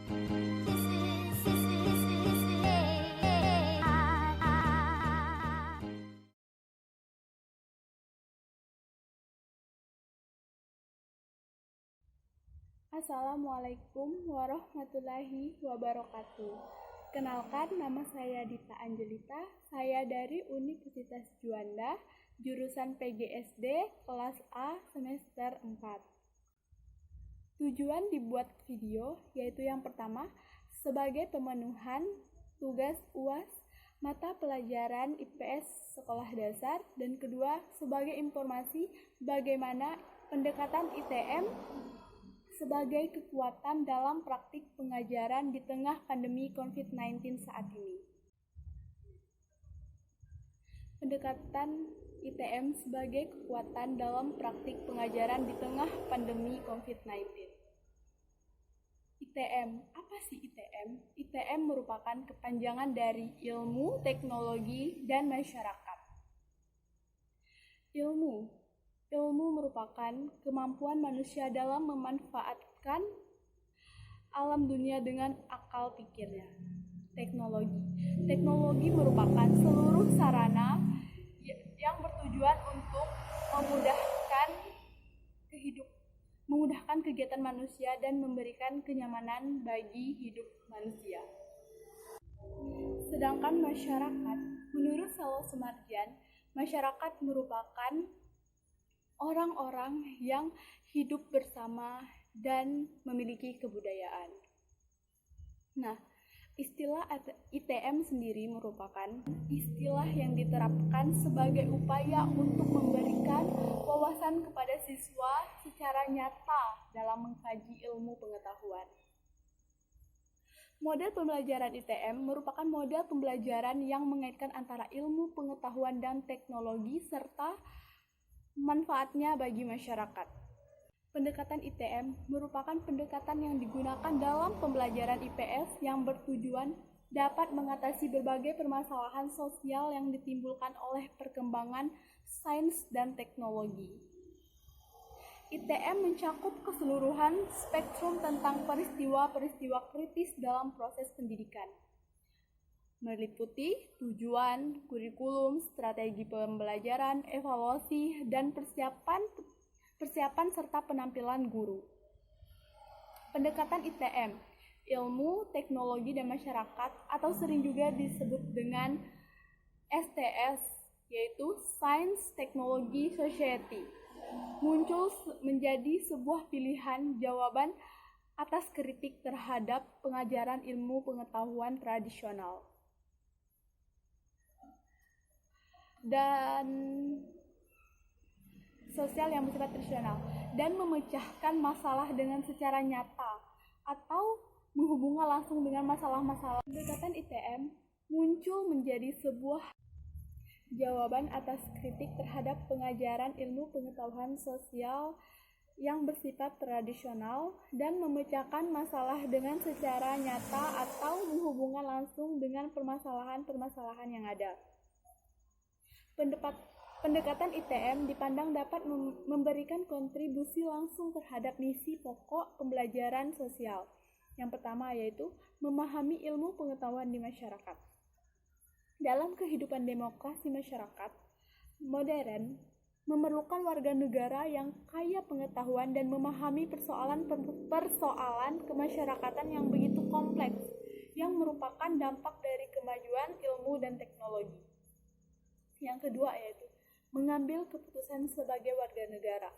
Assalamualaikum warahmatullahi wabarakatuh. Kenalkan, nama saya Dita Angelita. Saya dari Universitas Juanda, jurusan PGSD kelas A semester 4. Tujuan dibuat video yaitu yang pertama, sebagai pemenuhan tugas UAS mata pelajaran IPS sekolah dasar, dan kedua, sebagai informasi bagaimana pendekatan ITM sebagai kekuatan dalam praktik pengajaran di tengah pandemi COVID-19 saat ini. Pendekatan ITM sebagai kekuatan dalam praktik pengajaran di tengah pandemi COVID-19. ITM, apa sih ITM? ITM merupakan kepanjangan dari ilmu, teknologi, dan masyarakat. Ilmu merupakan kemampuan manusia dalam memanfaatkan alam dunia dengan akal pikirnya. Teknologi merupakan seluruh sarana yang bertujuan untuk memudahkan kegiatan manusia dan memberikan kenyamanan bagi hidup manusia. Sedangkan masyarakat, menurut Salo Semarjan, masyarakat merupakan orang-orang yang hidup bersama dan memiliki kebudayaan. Nah, istilah ITM sendiri merupakan istilah yang diterapkan sebagai upaya untuk memberikan wawasan kepada siswa secara nyata dalam mengkaji ilmu pengetahuan. Model pembelajaran ITM merupakan model pembelajaran yang mengaitkan antara ilmu pengetahuan dan teknologi serta manfaatnya bagi masyarakat. Pendekatan ITM merupakan pendekatan yang digunakan dalam pembelajaran IPS yang bertujuan dapat mengatasi berbagai permasalahan sosial yang ditimbulkan oleh perkembangan sains dan teknologi. ITM mencakup keseluruhan spektrum tentang peristiwa-peristiwa kritis dalam proses pendidikan, meliputi tujuan, kurikulum, strategi pembelajaran, evaluasi, dan persiapan serta penampilan guru. Pendekatan ITM, ilmu, teknologi, dan masyarakat, atau sering juga disebut dengan STS, yaitu Science Technology Society, muncul menjadi sebuah pilihan jawaban atas kritik terhadap pengajaran ilmu pengetahuan tradisional dan sosial yang bersifat tradisional dan memecahkan masalah dengan secara nyata atau menghubungkan langsung dengan masalah-masalah. Pendekatan ITM muncul menjadi sebuah jawaban atas kritik terhadap pengajaran ilmu pengetahuan sosial yang bersifat tradisional dan memecahkan masalah dengan secara nyata atau menghubungkan langsung dengan permasalahan-permasalahan yang ada. Pendekatan ITM dipandang dapat memberikan kontribusi langsung terhadap misi pokok pembelajaran sosial. Yang pertama yaitu memahami ilmu pengetahuan di masyarakat. Dalam kehidupan demokrasi masyarakat modern, memerlukan warga negara yang kaya pengetahuan dan memahami persoalan kemasyarakatan yang begitu kompleks, yang merupakan dampak dari kemajuan ilmu dan teknologi. Yang kedua yaitu mengambil keputusan sebagai warga negara.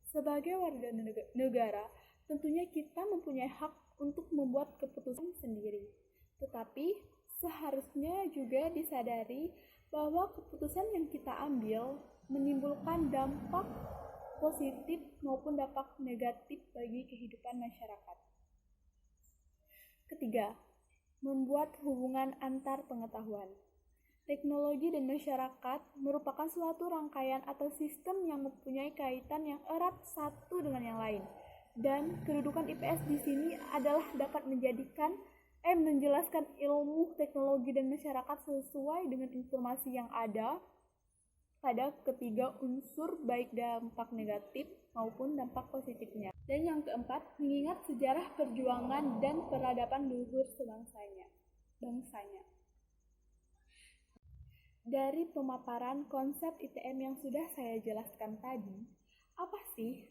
Sebagai warga negara, tentunya kita mempunyai hak untuk membuat keputusan sendiri. Tetapi seharusnya juga disadari bahwa keputusan yang kita ambil menimbulkan dampak positif maupun dampak negatif bagi kehidupan masyarakat. Ketiga, membuat hubungan antar pengetahuan. Teknologi dan masyarakat merupakan suatu rangkaian atau sistem yang mempunyai kaitan yang erat satu dengan yang lain. Dan kedudukan IPS di sini adalah dapat menjelaskan ilmu, teknologi, dan masyarakat sesuai dengan informasi yang ada pada ketiga unsur, baik dampak negatif maupun dampak positifnya. Dan yang keempat, mengingat sejarah perjuangan dan peradaban luhur sebangsanya. Dari pemaparan konsep ITM yang sudah saya jelaskan tadi, apa sih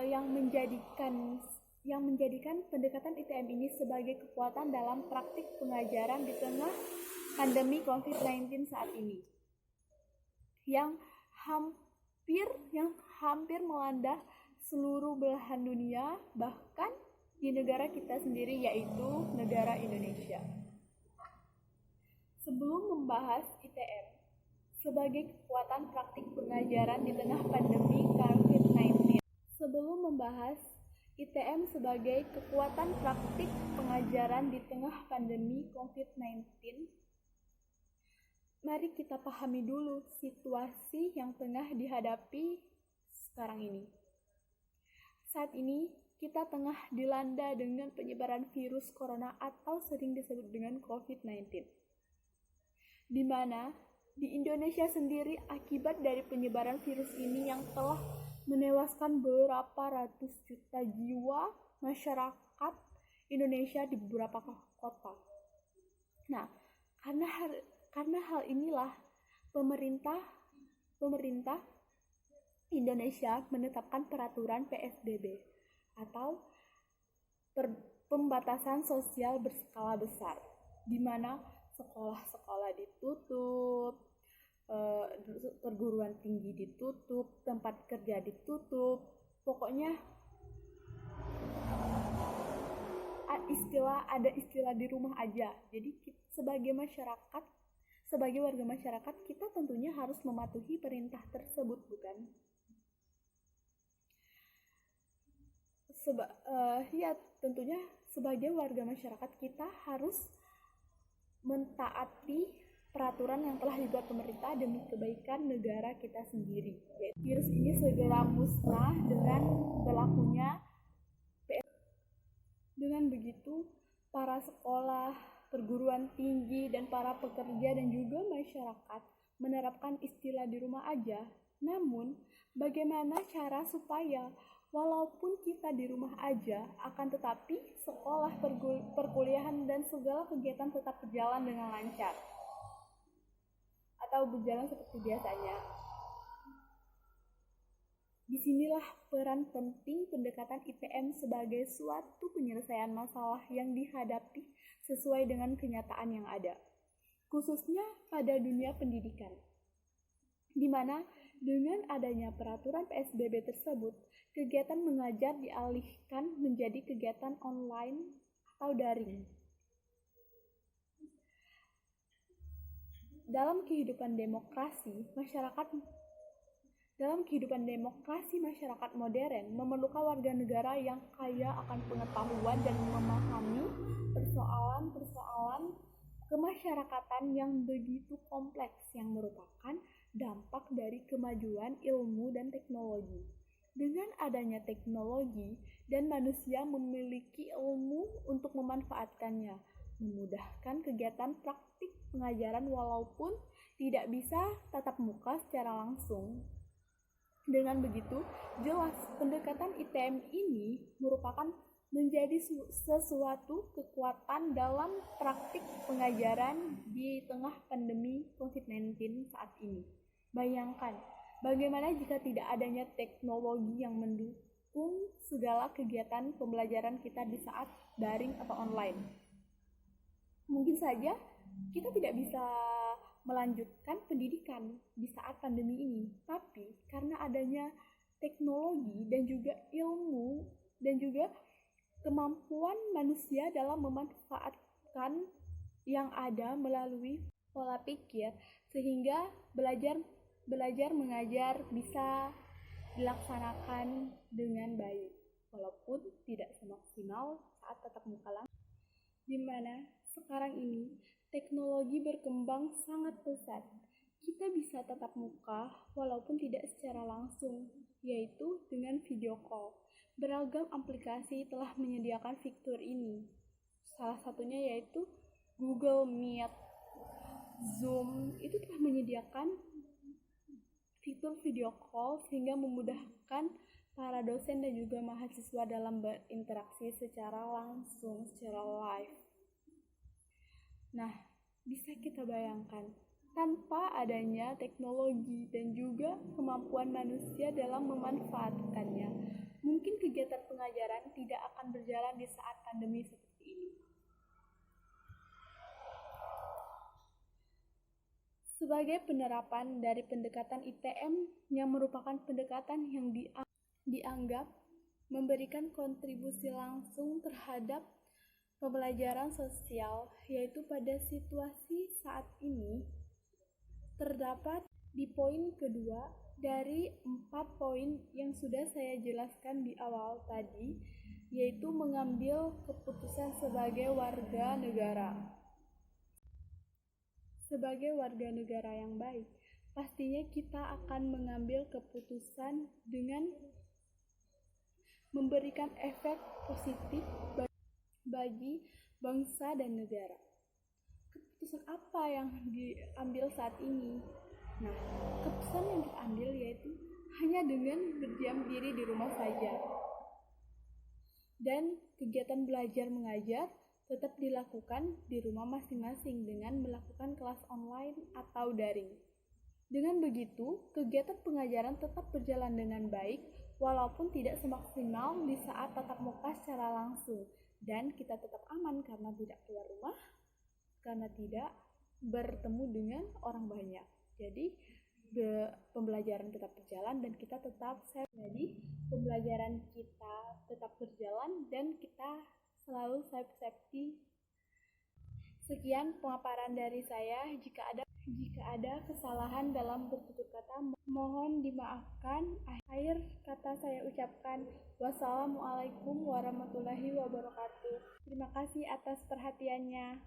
yang menjadikan pendekatan ITM ini sebagai kekuatan dalam praktik pengajaran di tengah pandemi COVID-19 saat ini, yang hampir melanda seluruh belahan dunia, bahkan di negara kita sendiri, yaitu negara Indonesia. Sebelum membahas ITM sebagai kekuatan praktik pengajaran di tengah pandemi COVID-19, mari kita pahami dulu situasi yang tengah dihadapi sekarang ini. Saat ini, kita tengah dilanda dengan penyebaran virus corona atau sering disebut dengan COVID-19. Di mana di Indonesia sendiri akibat dari penyebaran virus ini yang telah menewaskan berapa ratus juta jiwa masyarakat Indonesia di beberapa kota. Nah, karena hal inilah pemerintah Indonesia menetapkan peraturan PSBB atau pembatasan sosial berskala besar, di mana sekolah-sekolah ditutup, perguruan tinggi ditutup, tempat kerja ditutup, pokoknya ada istilah di rumah aja. Jadi sebagai warga masyarakat, kita tentunya harus mematuhi perintah tersebut, bukan? Tentunya sebagai warga masyarakat kita harus mentaati peraturan yang telah dibuat pemerintah demi kebaikan negara kita sendiri. Virus ini segera musnah dengan berlakunya PSBB. Dengan begitu, para sekolah, perguruan tinggi, dan para pekerja dan juga masyarakat menerapkan istilah di rumah aja. Namun, bagaimana cara supaya walaupun kita di rumah aja, akan tetapi sekolah, perkuliahan, dan segala kegiatan tetap berjalan dengan lancar atau berjalan seperti biasanya. Disinilah peran penting pendekatan ITM sebagai suatu penyelesaian masalah yang dihadapi sesuai dengan kenyataan yang ada, khususnya pada dunia pendidikan, di mana dengan adanya peraturan PSBB tersebut, kegiatan mengajar dialihkan menjadi kegiatan online atau daring. Dalam kehidupan demokrasi masyarakat modern memerlukan warga negara yang kaya akan pengetahuan dan memahami persoalan kemasyarakatan yang begitu kompleks yang merupakan dampak dari kemajuan ilmu dan teknologi. Dengan adanya teknologi dan manusia memiliki ilmu untuk memanfaatkannya, memudahkan kegiatan praktik pengajaran walaupun tidak bisa tatap muka secara langsung. Dengan begitu, jelas pendekatan ITM ini merupakan menjadi sesuatu kekuatan dalam praktik pengajaran di tengah pandemi COVID-19 saat ini. Bayangkan, bagaimana jika tidak adanya teknologi yang mendukung segala kegiatan pembelajaran kita di saat daring atau online? Mungkin saja kita tidak bisa melanjutkan pendidikan di saat pandemi ini, tapi karena adanya teknologi dan juga ilmu dan juga kemampuan manusia dalam memanfaatkan yang ada melalui pola pikir, sehingga belajar mengajar bisa dilaksanakan dengan baik, walaupun tidak semaksimal saat tatap muka langsung, di mana sekarang ini teknologi berkembang sangat pesat. Kita bisa tatap muka walaupun tidak secara langsung, yaitu dengan video call. Beragam aplikasi telah menyediakan fitur ini. Salah satunya yaitu Google Meet, Zoom, itu telah menyediakan fitur video call sehingga memudahkan para dosen dan juga mahasiswa dalam berinteraksi secara langsung, secara live. Nah, bisa kita bayangkan, tanpa adanya teknologi dan juga kemampuan manusia dalam memanfaatkannya, mungkin kegiatan pengajaran tidak akan berjalan di saat pandemi seperti ini. Sebagai penerapan dari pendekatan ITM yang merupakan pendekatan yang dianggap memberikan kontribusi langsung terhadap pembelajaran sosial, yaitu pada situasi saat ini terdapat di poin kedua dari 4 poin yang sudah saya jelaskan di awal tadi, yaitu mengambil keputusan sebagai warga negara. Sebagai warga negara yang baik, pastinya kita akan mengambil keputusan dengan memberikan efek positif bagi bangsa dan negara. Keputusan apa yang diambil saat ini? Nah, keputusan yang diambil yaitu hanya dengan berdiam diri di rumah saja. Dan kegiatan belajar mengajar tetap dilakukan di rumah masing-masing dengan melakukan kelas online atau daring. Dengan begitu, kegiatan pengajaran tetap berjalan dengan baik walaupun tidak semaksimal di saat tatap muka secara langsung, dan kita tetap aman karena tidak keluar rumah, karena tidak bertemu dengan orang banyak. Jadi pembelajaran tetap berjalan dan kita tetap safe. Jadi pembelajaran kita tetap berjalan dan kita selalu safety. Sekian pemaparan dari saya. Jika ada kesalahan dalam bertutur kata, mohon dimaafkan. Akhir kata saya ucapkan wassalamualaikum warahmatullahi wabarakatuh. Terima kasih atas perhatiannya.